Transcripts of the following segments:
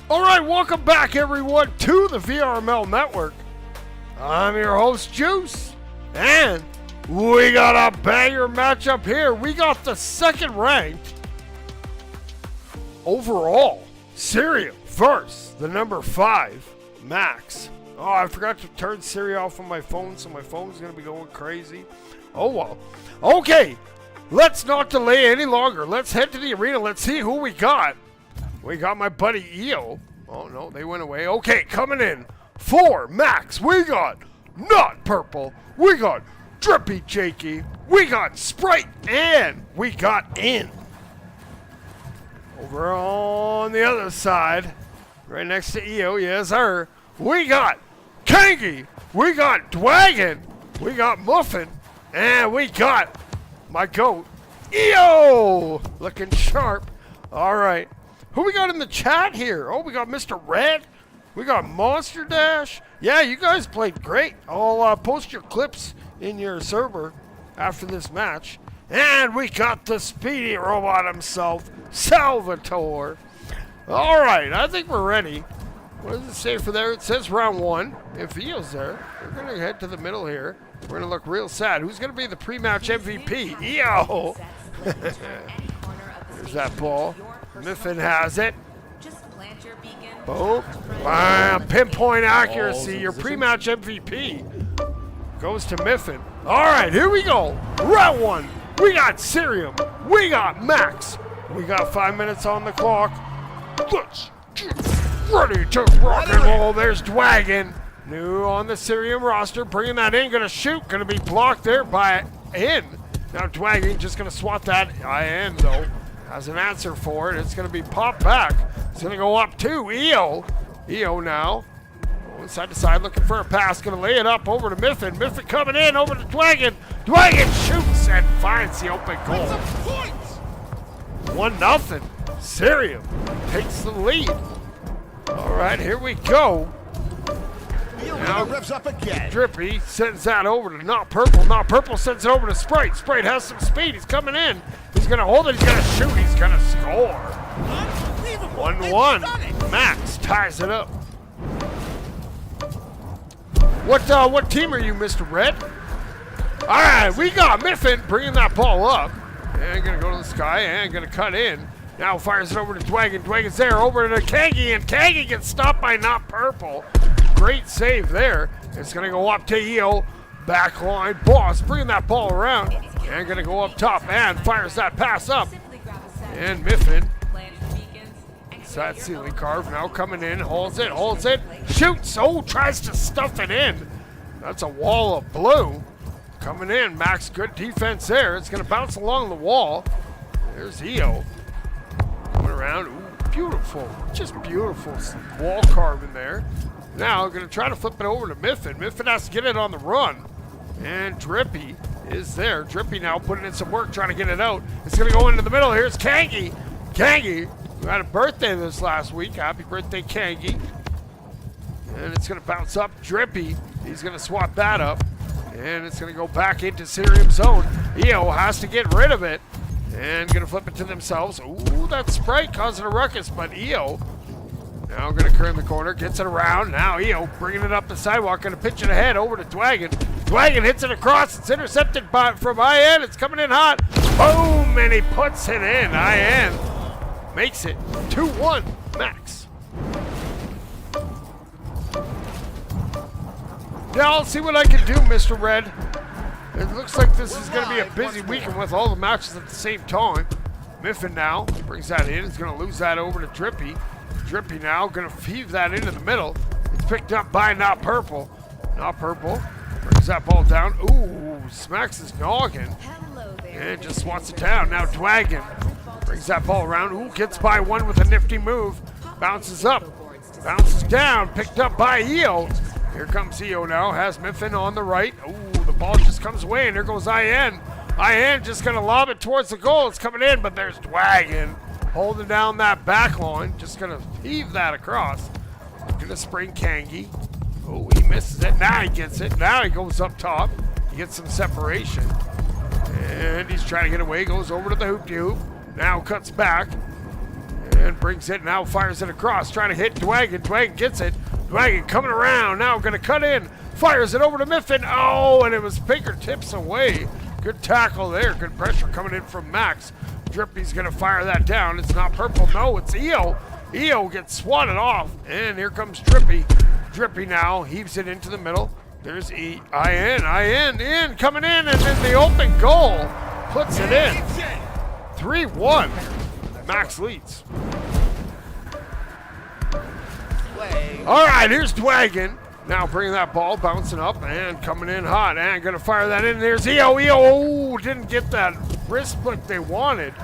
All right, welcome back, everyone, to the VRML Network. I'm your host, Juice, and we got a banger matchup here. We got the second-ranked overall CeRium versus the number 5 Max. Oh, I forgot to turn Siri off on my phone, so my phone's going to be going crazy. Oh, well. Okay, let's not delay any longer. Let's head to the arena. Let's see who we got. We got my buddy EO. Oh, no, they went away. Okay, coming in for Max. We got Not Purple. We got Drippy Jakey. We got Sprite. And we got In. Over on the other side, right next to EO, yes, sir. We got Kangi. We got Dwagon. We got Muffin. And we got my goat, EO. Looking sharp. All right. Who we got in the chat here? Oh, we got Mr. Red. We got Monster Dash. Yeah, you guys played great. I'll post your clips in your server after this match. And we got the speedy robot himself, Salvatore. All right, I think we're ready. What does it say for there? It says round 1. If EO's there, we're going to head to the middle here. We're going to look real sad. Who's going to be the pre-match MVP? EO. There's that ball. Miffin has it. Boom. Wow, pinpoint accuracy. Your pre-match MVP goes to Miffin. All right, here we go. Round 1. We got CeRium. We got Max. We got 5 minutes on the clock. Let's get ready to rock and roll. There's Dwagon. New on the CeRium roster. Bringing that in. Going to shoot. Going to be blocked there by In. Now Dwagon just going to swat that IN, though. Has an answer for it. It's going to be popped back. It's going to go up to EO. EO now. Going side to side looking for a pass. Going to lay it up over to Miffin. Miffin coming in over to Dwagon. Dwagon shoots and finds the open goal. 1-0. CeRium takes the lead. All right, here we go. Now revs up again. Drippy sends that over to Not Purple. Not Purple sends it over to Sprite. Sprite has some speed. He's coming in. He's going to hold it. He's going to shoot. He's going to score. 1-1. Max ties it up. What team are you, Mr. Red? All right, we got Miffin bringing that ball up. And going to go to the sky and going to cut in. Now fires it over to Dwagon. Dwagon's there over to Kangi. And Kangi gets stopped by Not Purple. Great save there. It's going to go up to EO. Backline boss bringing that ball around. And going to go up top and fires that pass up. And Miffin. That ceiling carve now coming in. Holds it. Shoots. Oh, tries to stuff it in. That's a wall of blue. Coming in. Max, good defense there. It's going to bounce along the wall. There's EO. Going around. Ooh, beautiful. Just beautiful wall carving there. Now, going to try to flip it over to Miffin. Miffin has to get it on the run. And Drippy is there. Drippy now putting in some work, trying to get it out. It's going to go into the middle. Here's Kangi. Kangi, who had a birthday this last week. Happy birthday, Kangi. And it's going to bounce up. Drippy, he's going to swap that up. And it's going to go back into CeRium zone. EO has to get rid of it. And going to flip it to themselves. Ooh, that Sprite causing a ruckus, but EO now going to turn the corner, gets it around. Now EO bringing it up the sidewalk, going to pitch it ahead over to Dwagon. Dwagon hits it across. It's intercepted from IN. It's coming in hot. Boom, and he puts it in. IN makes it 2-1 Max. Now I'll see what I can do, Mr. Red. It looks like this is going to be a busy weekend with all the matches at the same time. Miffin now brings that in. He's going to lose that over to Drippy. Drippy now going to heave that into the middle. It's picked up by Not Purple. Not Purple brings that ball down. Ooh, smacks his noggin. And just swats it down. Now Dwagon brings that ball around. Ooh, gets by one with a nifty move. Bounces up. Bounces down. Picked up by EO. Here comes EO now. Has Miffin on the right. Ooh, the ball just comes away. And there goes IN. IN just going to lob it towards the goal. It's coming in, but there's Dwagon holding down that back line. Just going to heave that across. Going to spring Kangi. Oh, he misses it. Now he gets it. Now he goes up top. He gets some separation. And he's trying to get away. Goes over to the hoop-de-hoop. Now cuts back. And brings it, now fires it across, trying to hit Dwagon. Dwagon gets it. Dwagon coming around, now going to cut in. Fires it over to Miffin. Oh, and it was fingertips away. Good tackle there. Good pressure coming in from Max. Drippy's going to fire that down. It's not purple. No, it's EO. EO gets swatted off. And here comes Drippy. Drippy now heaves it into the middle. There's IN coming in, and then the open goal puts it in. 3-1. Max leads. All right, here's Dwagon. Now bringing that ball, bouncing up and coming in hot. And going to fire that in. There's EO. EO, oh, didn't get that wrist flick they wanted.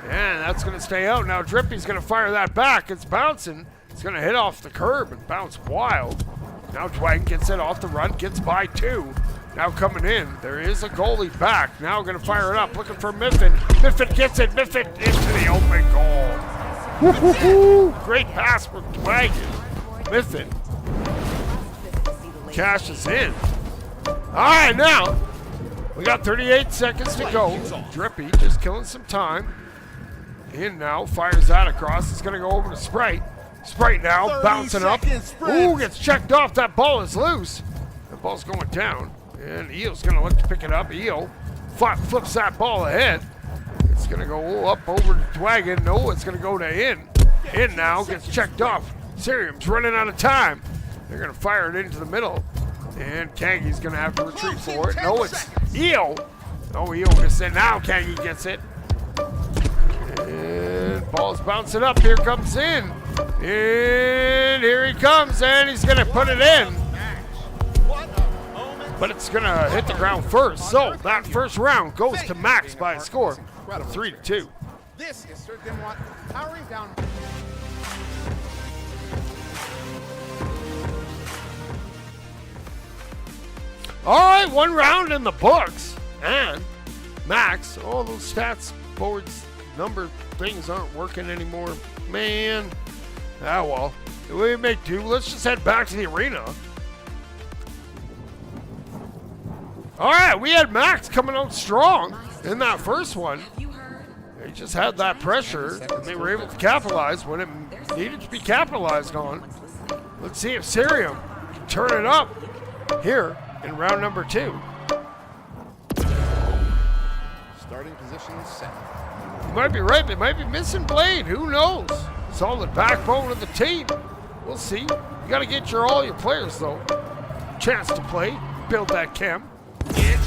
And that's going to stay out. Now Drippy's going to fire that back. It's bouncing. It's going to hit off the curb and bounce wild. Now Dwagon gets it off the run, gets by 2. Now coming in, there is a goalie back. Now going to fire it up, looking for Miffin. Miffin gets it, Miffin into the open goal. Woo-hoo-hoo! Great pass from Dwagon. Miffin cashes in. All right, now we got 38 seconds to go. Drippy just killing some time. In now, fires that across. It's going to go over to Sprite. Sprite now bouncing up. Ooh, gets checked off. That ball is loose. The ball's going down. And EO's going to look to pick it up. EO flips that ball ahead. It's going to go up over to Dwagon. No, it's going to go to In. In now gets checked off. CeRium's running out of time. They're going to fire it into the middle. And Kangi's going to have to retreat for it. No, it's EO. Oh, EO gets it. Now Kangi gets it. And ball's bouncing up. Here comes In. And here he comes. And he's going to put it in. But it's going to hit the ground first. So that first round goes to Max by a score of 3-2. This is Sir Dimwat powering down. All right, one round in the books. And Max, all those stats, boards, number things aren't working anymore. Man. Ah, well. We make do. Let's just head back to the arena. All right, we had Max coming out strong in that first one. They just had that pressure, and they were able to capitalize when it needed to be capitalized on. Let's see if CeRium can turn it up here in round number 2. Starting position set. You might be right. They might be missing Blade. Who knows? Solid backbone of the team. We'll see. You got to get all your players, though. Chance to play. Build that chem.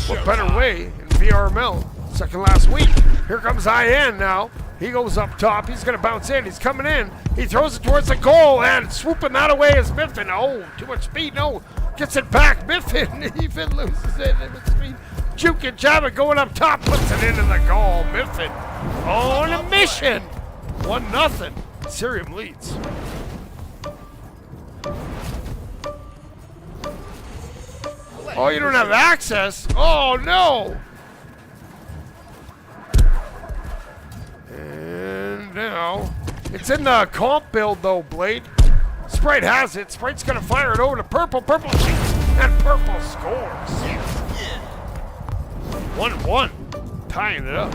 What better way in VRML? Second last week. Here comes IN now. He goes up top. He's going to bounce in. He's coming in. He throws it towards the goal, and swooping that away is Miffin. Oh, too much speed. No. Gets it back. Miffin even loses it. Speed. Juke and Jabba going up top. Puts it into the goal. Miffin on a mission. 1-0. CeRium leads. Oh, you don't have access? Oh, no. And now, it's in the comp build, though, Blade. Sprite has it. Sprite's going to fire it over to Purple. Purple shoots, and Purple scores. 1-1, tying it up.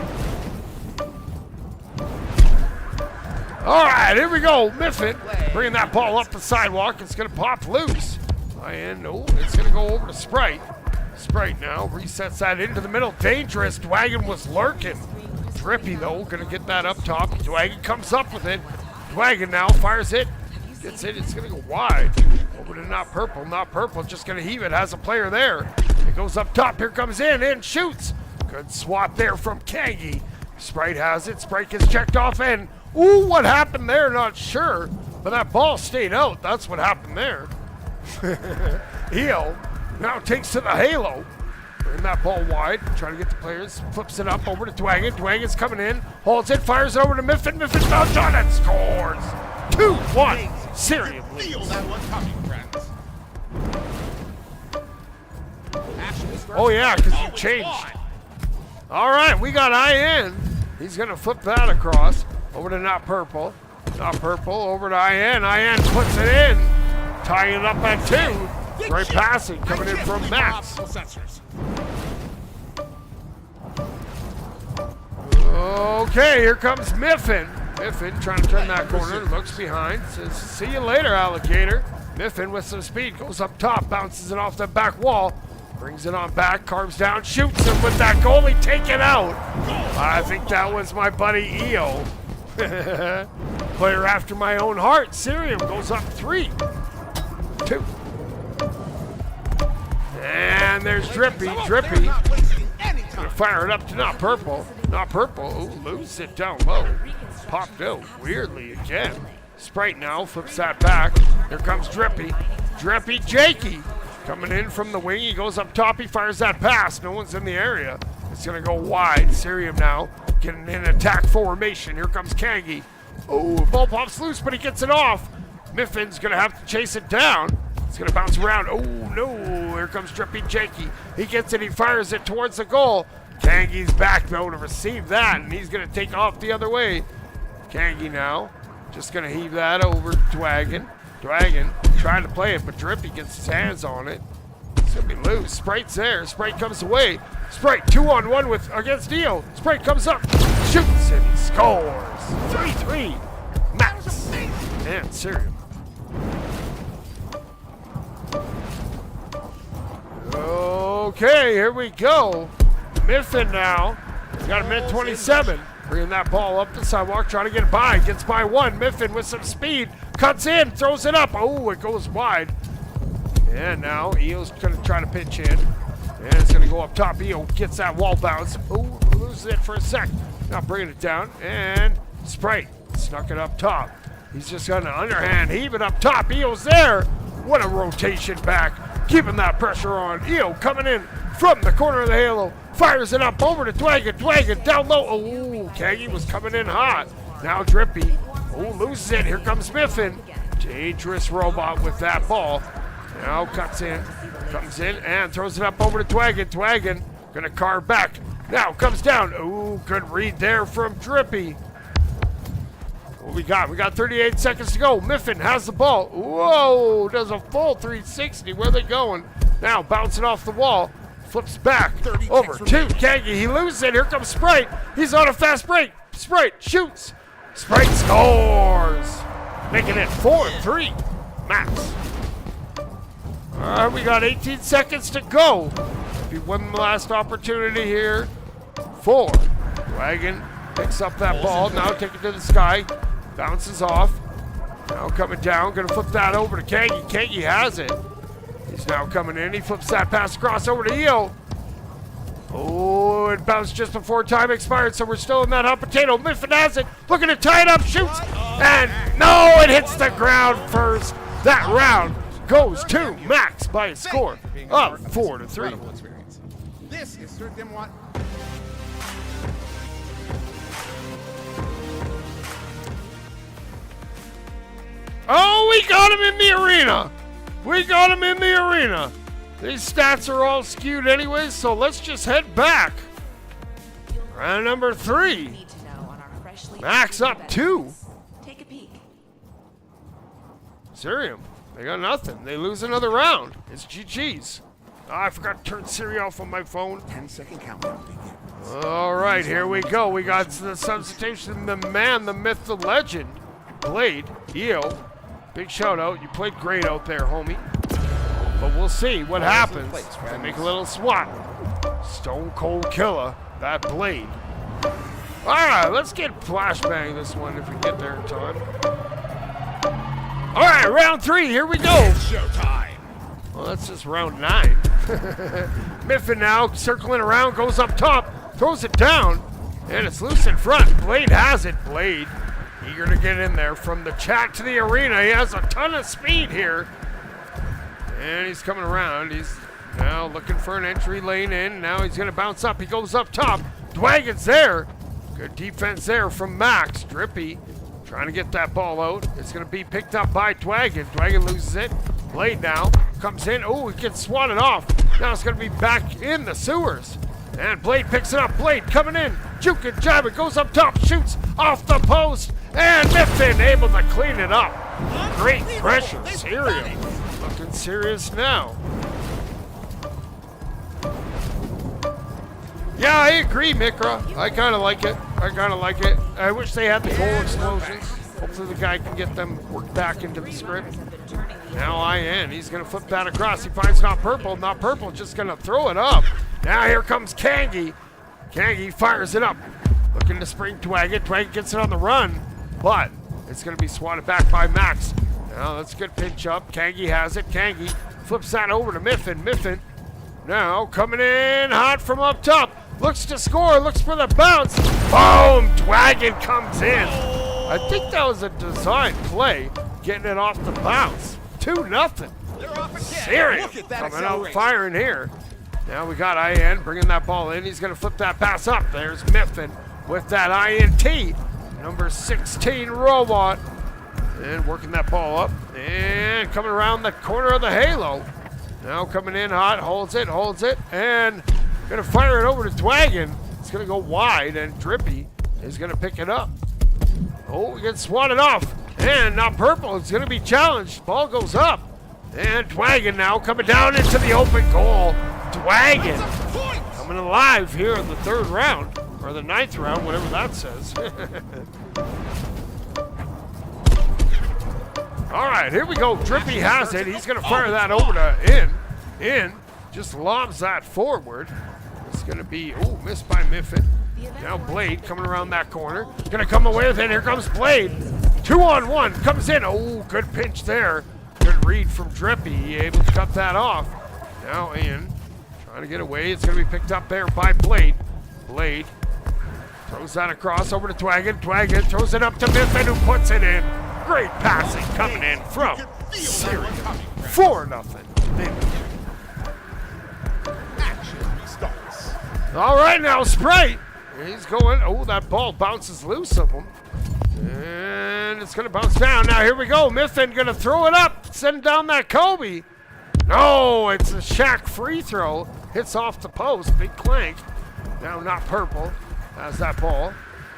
All right, here we go. Miffin bringing that ball up the sidewalk. It's going to pop loose. And no, it's going to go over to Sprite. Sprite now resets that into the middle. Dangerous. Dwagon was lurking. Drippy, though, going to get that up top. Dwagon comes up with it. Dwagon now fires it. Gets it. It's going to go wide. Over to Not Purple. Not Purple just going to heave it. Has a player there. It goes up top. Here comes In. Shoots. Good swat there from Kangi. Sprite has it. Sprite gets checked off. And, ooh, what happened there? Not sure. But that ball stayed out. That's what happened there. EO now takes to the halo. Bring that ball wide. Trying to get the players. Flips it up over to Dwagon. Dwagon's coming in. Holds it. Fires it over to Miffin. Miffin bounce on and scores. 2-1. CeRium leads. Oh, yeah, because you changed. All right, we got IN. He's going to flip that across. Over to Not Purple. Not Purple. Over to IN. IN puts it in. Tying it up at 2. Great passing coming in from Max. Okay, here comes Miffin. Miffin trying to turn that corner, looks behind, says, see you later, alligator. Miffin with some speed goes up top, bounces it off the back wall, brings it on back, carves down, shoots him with that goalie taken out. I think that was my buddy EO. Player after my own heart. CeRium goes up 3-2. And there's Drippy. Drippy gonna fire it up to not purple. Not purple. Ooh, loses it down low. Popped out weirdly again. Sprite now flips that back. Here comes Drippy. Drippy Jakey coming in from the wing. He goes up top. He fires that pass. No one's in the area. It's going to go wide. CeRium now getting in attack formation. Here comes Kangi. Oh, ball pops loose, but he gets it off. Miffin's going to have to chase it down. It's going to bounce around. Oh, no. Here comes Drippy Jakey. He gets it. He fires it towards the goal. Kangi's back, though, to receive that, and he's going to take off the other way. Kangi now just going to heave that over to Dwagon. Dwagon trying to play it, but Drippy gets his hands on it. It's going to be loose. Sprite's there. Sprite comes away. Sprite 2-on-1 against Dio. Sprite comes up, shoots, and he scores. 3-3. Max and CeRium. Okay, here we go. Miffin now. Got a minute 27. Bringing that ball up the sidewalk, trying to get by. Gets by one. Miffin with some speed. Cuts in, throws it up. Oh, it goes wide. And now Eo's going to try to pitch in. And it's going to go up top. Eo gets that wall bounce. Oh, loses it for a sec. Now bringing it down. And Sprite snuck it up top. He's just going to underhand heave it up top. Eo's there. What a rotation back. Keeping that pressure on. Eo coming in from the corner of the halo. Fires it up over to Dwagon. Dwagon down low. Oh, Kangi was coming in hot. Now Drippy. Oh, loses it. Here comes Miffin. Dangerous robot with that ball. Now cuts in. Comes in and throws it up over to Dwagon. Dwagon gonna carve back. Now comes down. Oh, good read there from Drippy. What we got? We got 38 seconds to go. Miffin has the ball. Whoa, does a full 360. Where are they going? Now bouncing off the wall. Flips back over to Kangi. He loses it. Here comes Sprite. He's on a fast break. Sprite shoots. Sprite scores. Making it 4-3. Max. All right, we got 18 seconds to go. Be one last opportunity here. 4. Wagon picks up that ball. Now take it to the sky. Bounces off. Now coming down. Going to flip that over to Kangi. Kangi has it. He's now coming in. He flips that pass across over to Eo. Oh, it bounced just before time expired, so we're still in that hot potato. Miffin has it. Looking to tie it up. Shoots. And no, it hits the ground first. That round goes to Max by a score of 4-3. This is CeRium what? Oh, we got him in the arena. We got him in the arena. These stats are all skewed anyway, so let's just head back. Round number 3. Max up 2. Take a peek. CeRium, they got nothing. They lose another round. It's GG's. Oh, I forgot to turn Siri off on my phone. 10-second countdown begins. All right, here we go. We got the substitution, the man, the myth, the legend. Blade, EO. Big shout out. You played great out there, homie. But we'll see what happens. They make a little swap. Stone Cold Killer, that Blade. All right, let's get flashbang this one if we get there in time. All right, round 3, here we go. It's showtime. Well, that's just round 9. Miffin now circling around, goes up top, throws it down, and it's loose in front. Blade has it. Blade eager to get in there from the chat to the arena. He has a ton of speed here. And he's coming around. He's now looking for an entry lane in. Now he's going to bounce up. He goes up top. Dwagon's there. Good defense there from Max. Drippy trying to get that ball out. It's going to be picked up by Dwagon. Dwagon loses it. Blade now comes in. Oh, he gets swatted off. Now it's going to be back in the sewers. And Blade picks it up. Blade coming in. Juke and jab. It goes up top. Shoots off the post. And Miffin able to clean it up. Great pressure. CeRium looking serious now. Yeah, I agree, Mikra. I kind of like it. I wish they had the goal explosions. Hopefully the guy can get them worked back into the script. Now IN, he's going to flip that across. He finds Not Purple. Not Purple just going to throw it up. Now here comes Kangi. Kangi fires it up. Looking to spring Dwagon. Dwagon gets it on the run, but it's going to be swatted back by Max. Now that's a good pinch up. Kangi has it. Kangi flips that over to Miffin. Miffin now coming in hot from up top. Looks to score. Looks for the bounce. Boom! Dwagon comes in. I think that was a design play. Getting it off the bounce. 2-0. Serium coming out firing here. Now we got IN bringing that ball in. He's going to flip that pass up. There's Miffin with that INT. Number 16 robot. And working that ball up. And coming around the corner of the halo. Now coming in hot. Holds it. And going to fire it over to Dwagon. It's going to go wide. And Drippy is going to pick it up. Oh, he gets swatted off. And Not Purple is going to be challenged. Ball goes up. And Dwagon now coming down into the open goal. Dwagon coming alive here in the 3rd round. Or the 9th round, whatever that says. All right, here we go. Drippy has it. He's going to fire that over to In. Just lobs that forward. It's going to be, missed by Miffin. Now Blade coming around that corner. Going to come away with it. Here comes Blade. 2-on-1. Comes in. Oh, good pinch there. Good read from Drippy. Able to cut that off. Now In. Trying to get away. It's going to be picked up there by Blade. Blade throws that across over to Dwagon. Dwagon throws it up to Miffin, who puts it in. Great passing coming in from Serium. 4-0. All right, now Sprite. He's going. Oh, that ball bounces loose of him. And it's going to bounce down. Now here we go. Miffin going to throw it up. Send down that Kobe. No, it's a Shaq free throw. Hits off the post. Big clank. Now Not Purple has that ball.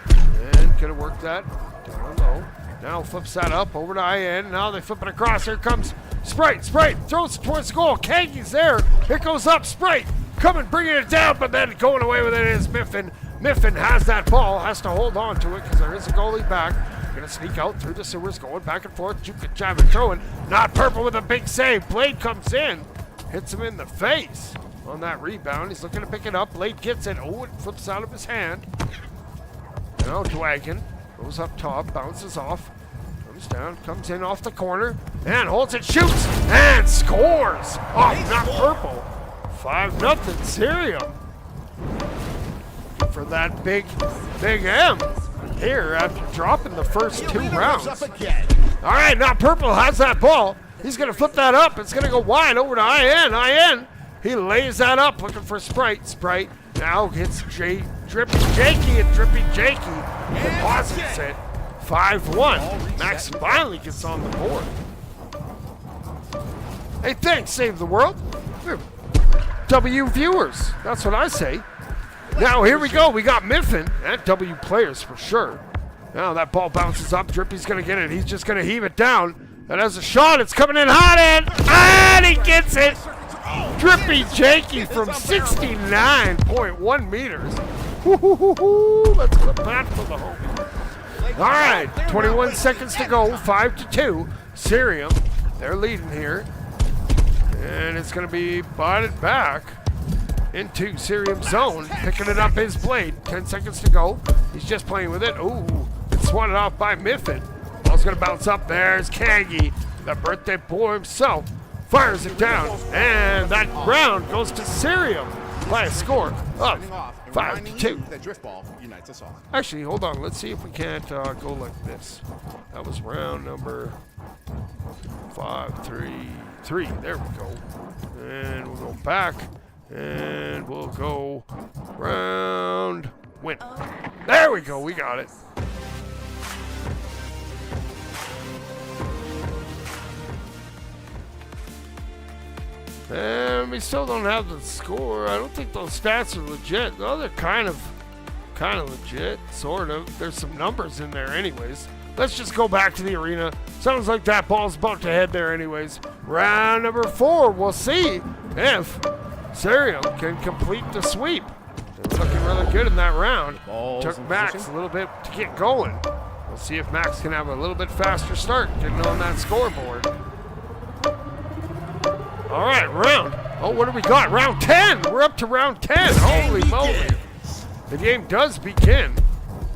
And going to work that down low. Now flips that up over to IN. Now they flip it across. Here comes Sprite. Sprite throws it towards the goal. Kangi's there. Here goes up Sprite. Coming, bringing it down, but then going away with it is Miffin. Miffin has that ball, has to hold on to it because there is a goalie back. Going to sneak out through the sewers, going back and forth. Juke and jive and throwing. Not Purple with a big save. Blade comes in, hits him in the face on that rebound. He's looking to pick it up. Blade gets it. Oh, it flips out of his hand. Now Dwagon goes up top, bounces off, comes down, comes in off the corner, and holds it, shoots, and scores off Not Purple. 5-0 Serium. For that big M here after dropping the first 2 rounds. All right, Not Purple has that ball. He's going to flip that up. It's going to go wide over to IN. He lays that up looking for Sprite. Sprite now hits Drippy Jakey, and Drippy Jakey deposits it. 5-1. Max finally gets on the board. Hey, thanks, Save the World. W viewers. That's what I say. Now, here we go. We got Miffin and W players for sure. Now, that ball bounces up. Drippy's going to get it. He's just going to heave it down. And as a shot, it's coming in hot, and he gets it. Drippy Jakey from 69.1 meters. Let's go back for the homie. All right, 21 seconds to go. 5-2. Serium, they're leading here. And it's going to be botted back into Serium's zone. Picking it up is Blade. 10 seconds to go. He's just playing with it. Ooh, it's swatted off by Miffin. Ball's going to bounce up. There's Kangi, the birthday boy himself. Fires it down. And that round goes to Serium by a score of 5-2. That drift ball unites us all. Actually, hold on. Let's see if we can't go like this. That was round number 5, 3. There we go. And we'll go back. And we'll go round win. There we go. We got it. And we still don't have the score. I don't think those stats are legit. No, they're kind of legit, sort of. There's some numbers in there anyways. Let's just go back to the arena. Sounds like that ball's about to head there anyways. Round number 4. We'll see if Serium can complete the sweep. Looking really good in that round. Ball's Took in Max position. a little bit to get going. We'll see if Max can have a little bit faster start getting on that scoreboard. All right, round. Oh, what do we got? Round 10. We're up to round 10. Holy moly. The game does begin.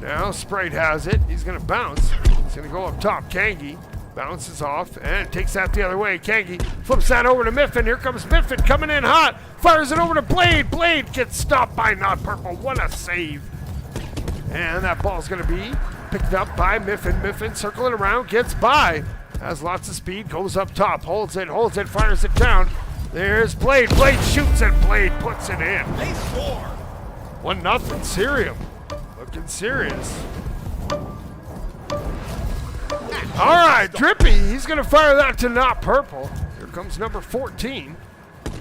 Now Sprite has it. He's going to bounce. He's going to go up top. Kangi bounces off and takes that the other way. Kangi flips that over to Miffin. Here comes Miffin coming in hot. Fires it over to Blade. Blade gets stopped by Not Purple. What a save. And that ball's going to be picked up by Miffin. Miffin circling around, gets by. Has lots of speed, goes up top, holds it, fires it down. There's Blade. Blade shoots and Blade puts it in. They score. 1-0 CeRium. Looking serious. All right, Drippy. He's going to fire that to Not Purple. Here comes number 14.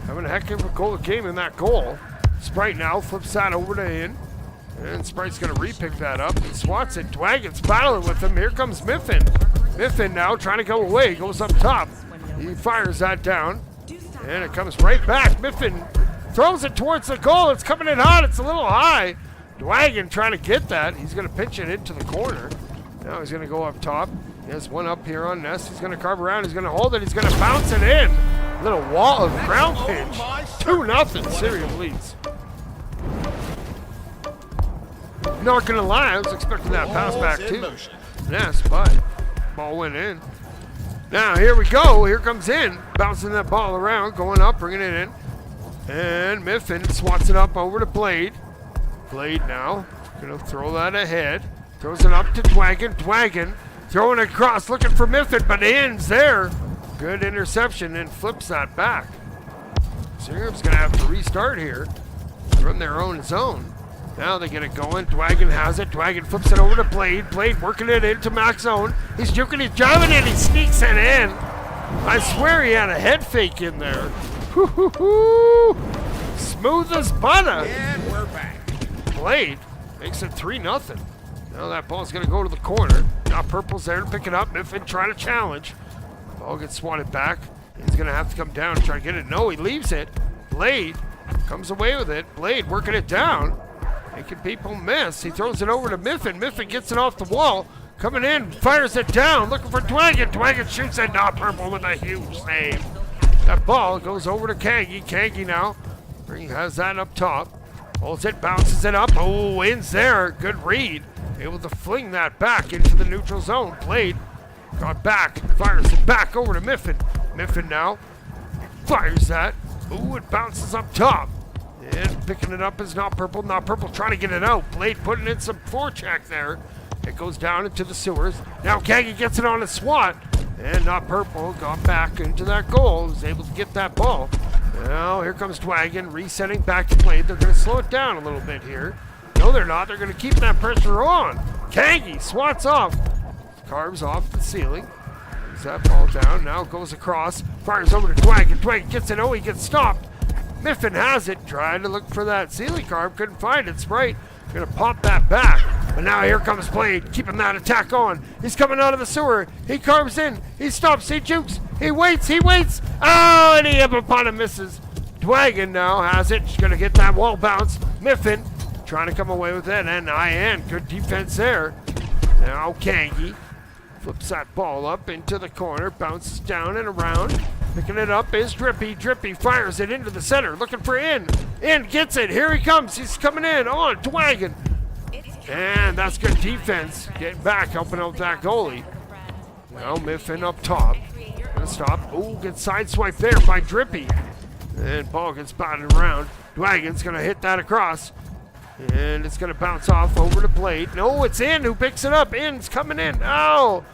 Having a heck of a goal game in that goal. Sprite now flips that over to in. And Sprite's going to re-pick that up and swats it. Dwagon's battling with him. Here comes Miffin. Miffin now trying to go away. Goes up top. He fires that down. And it comes right back. Miffin throws it towards the goal. It's coming in hot. It's a little high. Dwagon trying to get that. He's going to pinch it into the corner. Now he's going to go up top. He has one up here on Ness. He's going to carve around. He's going to hold it. He's going to bounce it in. Little wall of ground pinch. 2-0. Serium leads. Not going to lie. I was expecting that pass back too. Ness, but ball went in. Now here we go. Here comes in. Bouncing that ball around. Going up. Bringing it in. And Miffin swats it up over to Blade. Blade now. Going to throw that ahead. Throws it up to Dwagon. Dwagon throwing it across. Looking for Miffin, but ends there. Good interception and flips that back. Serium's going to have to restart here from their own zone. Now they get it going. Dwagon has it. Dwagon flips it over to Blade. Blade working it into Mac's zone. He's juking, he's driving it, he sneaks it in. I swear he had a head fake in there. Smooth as butter. And we're back. Blade makes it 3-0. Now that ball's going to go to the corner. Now Purple's there to pick it up. Miffin trying to challenge. Ball gets swatted back. He's going to have to come down and try to get it. No, he leaves it. Blade comes away with it. Blade working it down. Making people miss. He throws it over to Miffin. Miffin gets it off the wall. Coming in, fires it down. Looking for Dwagon. Dwagon shoots it. Not Purple with a huge save. That ball goes over to Kangi. Kangi now. He has that up top. Holds it, bounces it up. Oh, ends there. Good read. Able to fling that back into the neutral zone. Blade got back. Fires it back over to Miffin. Miffin now fires that. Ooh, it bounces up top. And picking it up is Not Purple. Not Purple trying to get it out. Blade putting in some forecheck there. It goes down into the sewers. Now Kangi gets it on a swat. And Not Purple got back into that goal. Was able to get that ball. Now here comes Dwagon resetting back to Blade. They're going to slow it down a little bit here. No, they're not. They're going to keep that pressure on. Kangi swats off. Carves off the ceiling. Brings that ball down. Now goes across. Fires over to Dwagon. Dwagon gets it. Oh, he gets stopped. Miffin has it, trying to look for that ceiling carve, couldn't find it. Sprite gonna pop that back, but now here comes Blade, keeping that attack on. He's coming out of the sewer. He carves in. He stops. He jukes. He waits. He waits. Oh, and he up upon him misses. Dwagon now has it. She's gonna get that wall bounce. Miffin trying to come away with it, and IN good defense there. Now Kangi flips that ball up into the corner, bounces down and around. Picking it up is Drippy. Drippy fires it into the center, looking for In. In gets it. Here he comes. He's coming in on Dwagon. And that's good defense. Getting back, helping out that goalie. Now Miffin up top. Gonna stop. Oh, gets sideswiped there by Drippy. And ball gets batted around. Dwagon's gonna hit that across. And it's gonna bounce off over to Blade. No, it's In who picks it up. In's coming in. Oh!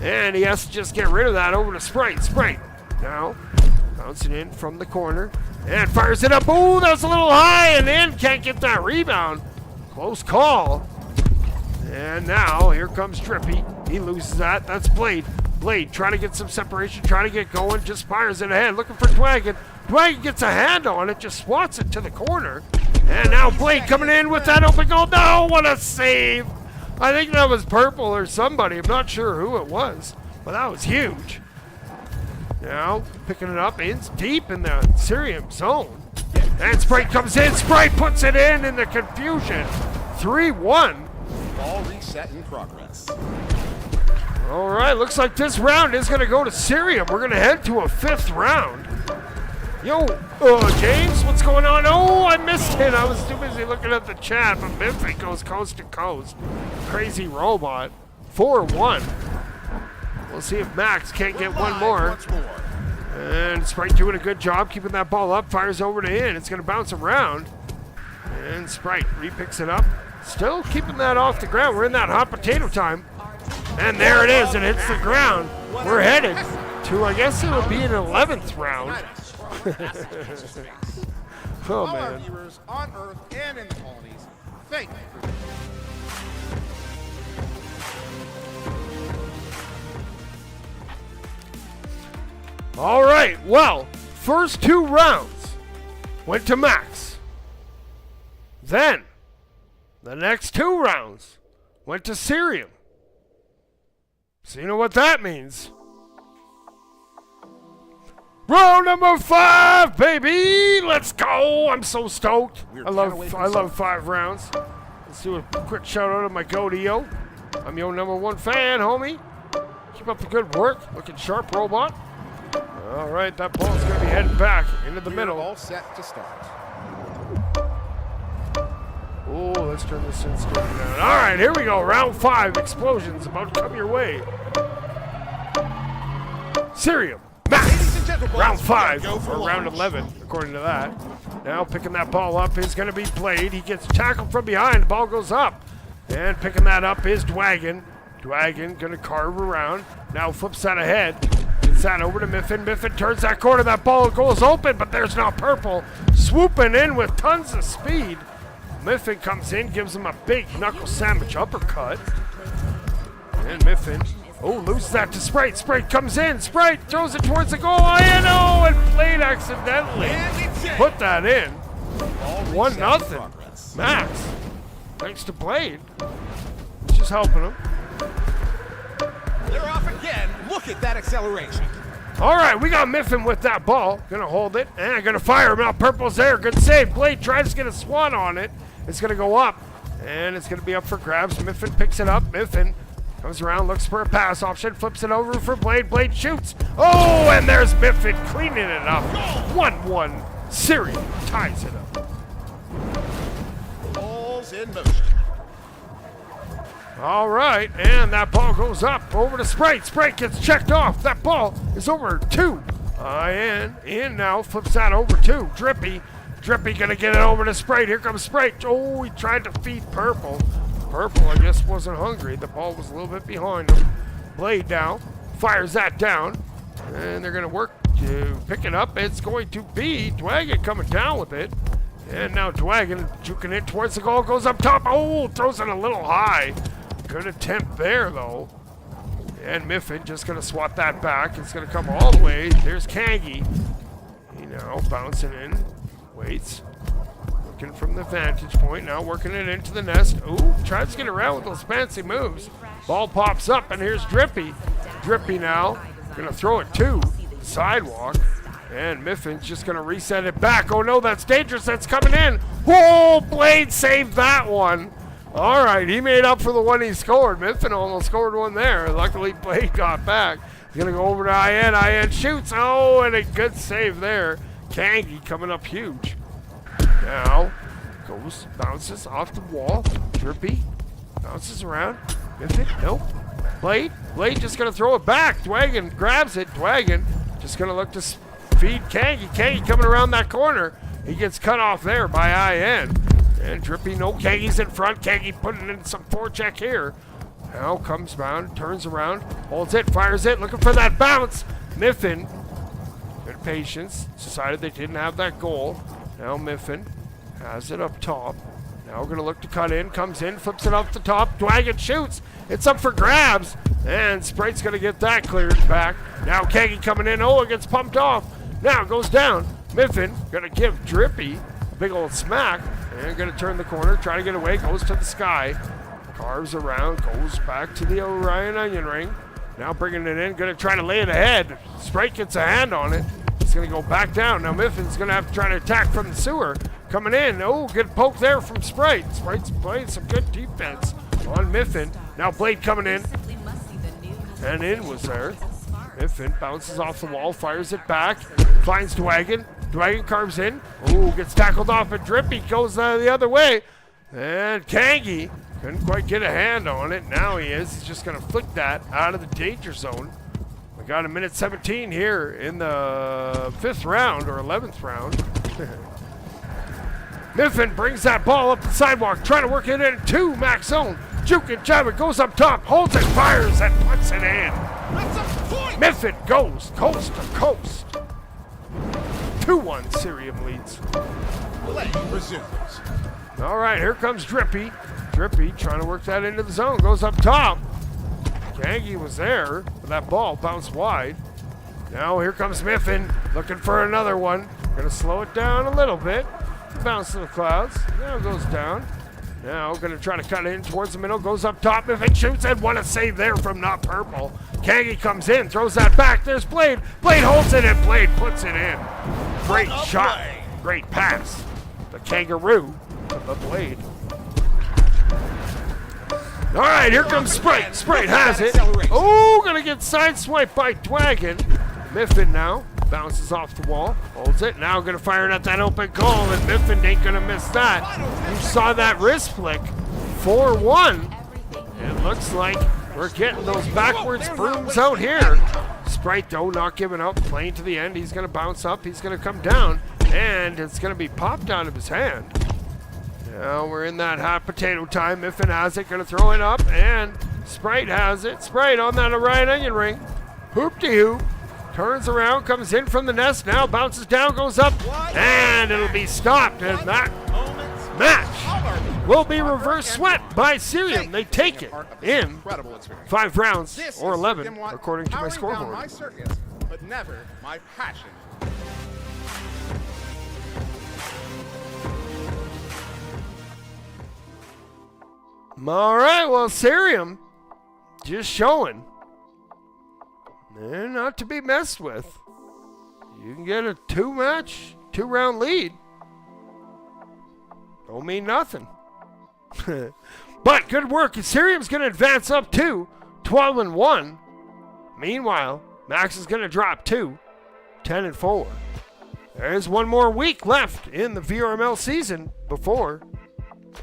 And he has to just get rid of that over to Sprite. Sprite. Now, bouncing in from the corner, and fires it up. Oh, that's a little high, and In can't get that rebound. Close call. And now, here comes Drippy. He loses that. That's Blade. Blade trying to get some separation, trying to get going, just fires it ahead, looking for Dwagon. Dwagon gets a hand on it, just swats it to the corner. And now Blade coming in with that open goal. No, what a save. I think that was Purple or somebody. I'm not sure who it was, but that was huge. Now, picking it up, it's deep in the Serium zone. And Sprite comes in. Sprite puts it in the confusion. 3-1. Ball reset in progress. All right, looks like this round is going to go to CeRium. We're going to head to a 5th round. Yo, James, what's going on? Oh, I missed it. I was too busy looking at the chat, but Memphis goes coast to coast. Crazy robot. 4-1. We'll see if Max can't get one more. Once more. And Sprite doing a good job keeping that ball up. Fires over to in. It's going to bounce around. And Sprite re-picks it up. Still keeping that off the ground. We're in that hot potato time. And there it is. It hits the ground. We're headed to, I guess it would be an 11th round. Oh, All our man. viewers on Earth and in the colonies, thank you. All right. Well, first 2 rounds went to Max. Then, the next 2 rounds went to CeRium. So you know what that means. Round number 5, baby! Let's go! I'm so stoked. I love 5 rounds. Let's do a quick shout out to my Go-Dio. I'm your #1 fan, homie. Keep up the good work. Looking sharp, robot. All right, that ball's gonna be heading back into the middle. All set to start. Oh, let's turn this in straight down. All right, here we go. Round 5. Explosions about to come your way. CeRium. Max. Round 5, or round 11, according to that. Now picking that ball up is going to be Blade. He gets tackled from behind. The ball goes up. And picking that up is Dwagon. Dwagon going to carve around. Now flips that ahead. Gets that over to Miffin. Miffin turns that corner. That ball goes open, but there's now Purple swooping in with tons of speed. Miffin comes in, gives him a big knuckle sandwich uppercut. And Miffin, loses that to Sprite. Sprite comes in. Sprite throws it towards the goal. And Blade accidentally put that in. 1-0. Max, thanks to Blade. He's just helping him. They're off again. Look at that acceleration. All right, we got Miffin with that ball. Gonna hold it and gonna fire him out. Purple's there. Good save. Blade tries to get a swan on it. It's gonna go up, and it's gonna be up for grabs. Miffin picks it up. Miffin comes around, looks for a pass option, flips it over for Blade. Blade shoots. Oh, and there's Miffin cleaning it up. 1-1. CeRium ties it up. Ball's in motion. All right, and that ball goes up over to Sprite. Sprite gets checked off. That ball is over to in now, flips that over to Drippy. Drippy gonna get it over to Sprite. Here comes Sprite. Oh, he tried to feed Purple. Purple, I guess, wasn't hungry. The ball was a little bit behind him. Blade down, fires that down, and they're gonna work to pick it up. It's going to be Dwagon coming down with it. And now Dwagon juking it towards the goal, goes up top. Oh, throws it a little high. Good attempt there, though. And Miffin just going to swat that back. It's going to come all the way. There's Kangi. He now bouncing in. Waits. Looking from the vantage point. Now working it into the nest. Ooh, tries to get around with those fancy moves. Ball pops up, and here's Drippy. Drippy now going to throw it to the sidewalk. And Miffin's just going to reset it back. Oh, no, that's dangerous. That's coming in. Whoa, Blade saved that one. All right, he made up for the one he scored. Miffin almost scored one there. Luckily, Blade got back. He's going to go over to IN. IN shoots. Oh, and a good save there. Kangi coming up huge. Now, goes, bounces off the wall. Drippy bounces around. Miffin, nope. Blade just going to throw it back. Dwagon grabs it. Dwagon just going to look to feed Kangi. Kangi coming around that corner. He gets cut off there by IN. And Drippy, no, Kangi's in front. Kangi putting in some forecheck here. Now comes round, turns around, holds it, fires it, looking for that bounce. Miffin, good patience, decided they didn't have that goal. Now Miffin has it up top. Now we're going to look to cut in, comes in, flips it off the top. Dwagon shoots. It's up for grabs. And Sprite's going to get that cleared back. Now Kangi coming in. Oh, it gets pumped off. Now it goes down. Miffin going to give Drippy a big old smack. And going to turn the corner, try to get away, goes to the sky. Carves around, goes back to the Orion onion ring. Now bringing it in, going to try to lay it ahead. Sprite gets a hand on it. It's going to go back down. Now Miffin's going to have to try to attack from the sewer. Coming in. Oh, good poke there from Sprite. Sprite's playing some good defense on Miffin. Now Blade coming in. And in was there. Miffin bounces off the wall, fires it back, finds Dwagon. Dwagon carves in. Ooh, gets tackled off at Drippy, goes the other way. And Kangi couldn't quite get a hand on it. Now he is. He's just going to flick that out of the danger zone. We got a minute 17 here in the 5th round or 11th round. Miffin brings that ball up the sidewalk, trying to work it into max zone. Juke and jab it, goes up top, holds it, fires, and puts it in. Miffin goes coast to coast. 2-1, Serium leads. All right, here comes Drippy. Drippy trying to work that into the zone, goes up top. Kangi was there, but that ball bounced wide. Now here comes Miffin, looking for another one. Gonna slow it down a little bit. Bounce to the clouds. Now goes down. Now gonna try to cut in towards the middle. Goes up top. Miffin shoots and what a save there from Not Purple. Kangi comes in, throws that back. There's Blade. Blade holds it and Blade puts it in. Great shot. Great pass. The Kangaroo to the Blade. All right, here comes Sprite. Sprite has it. Oh, gonna get sideswiped by Dwagon. Miffin now. Bounces off the wall, holds it, now gonna fire it at that open goal, and Miffin ain't gonna miss that. You saw that wrist flick, 4-1. It looks like we're getting those backwards brooms out here. Sprite though, not giving up, playing to the end. He's gonna bounce up, he's gonna come down, and it's gonna be popped out of his hand. Now we're in that hot potato time. Miffin has it, gonna throw it up, and Sprite has it. Sprite on that Orion onion ring. Hoop-de-hoop. Turns around, comes in from the nest, now bounces down, goes up, and it'll be stopped. And that match will be reverse swept by CeRium. They take it in 5 rounds or 11, according to my scoreboard. My circus, but never my passion. All right, well, CeRium just showing. They're not to be messed with. You can get a 2-round lead. Don't mean nothing. But good work. CeRium's going to advance up to 12-1. Meanwhile, Max is going to drop to 10-4. There's one more week left in the VRML season before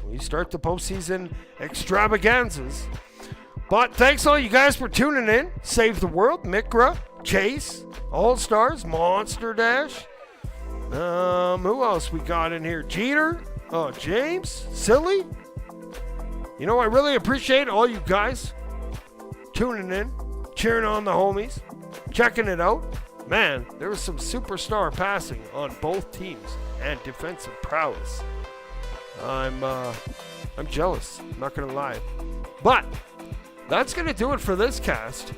we start the postseason extravaganzas. But thanks all you guys for tuning in. Save the World, Mikra, Chase, All-Stars, Monster Dash. Who else we got in here? Jeter, James, Silly. You know, I really appreciate all you guys tuning in, cheering on the homies, checking it out. Man, there was some superstar passing on both teams and defensive prowess. I'm jealous, I'm not gonna lie. But that's going to do it for this cast.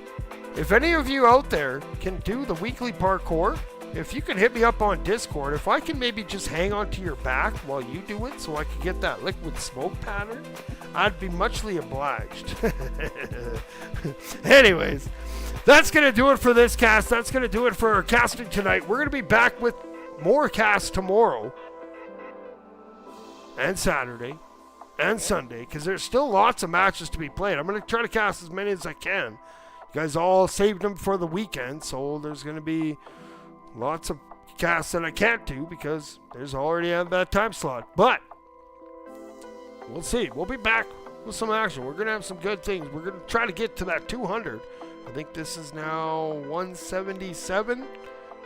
If any of you out there can do the weekly parkour, if you can hit me up on Discord, if I can maybe just hang onto your back while you do it so I can get that liquid smoke pattern, I'd be muchly obliged. Anyways, that's going to do it for this cast. That's going to do it for our casting tonight. We're going to be back with more casts tomorrow and Saturday and Sunday, because there's still lots of matches to be played. I'm going to try to cast as many as I can. You guys all saved them for the weekend, so there's going to be lots of casts that I can't do because there's already that time slot. But we'll see. We'll be back with some action. We're going to have some good things. We're going to try to get to that 200. I think this is now 177.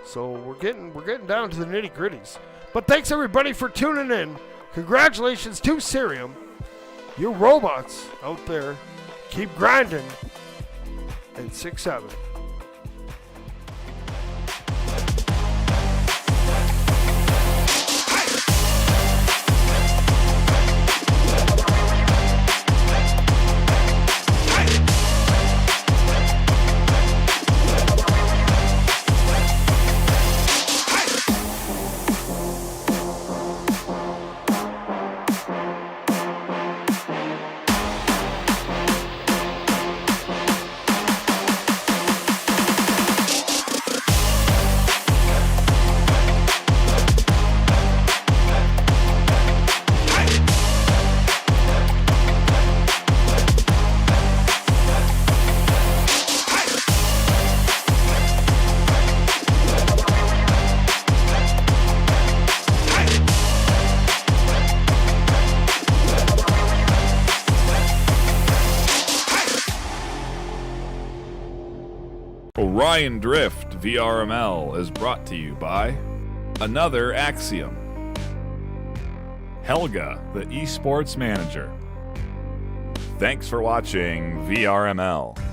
So we're getting down to the nitty-gritties. But thanks everybody for tuning in. Congratulations to CeRium. You robots out there, keep grinding. And 6-7. Orion Drift VRML is brought to you by Another Axiom, Helga, the esports manager. Thanks for watching VRML.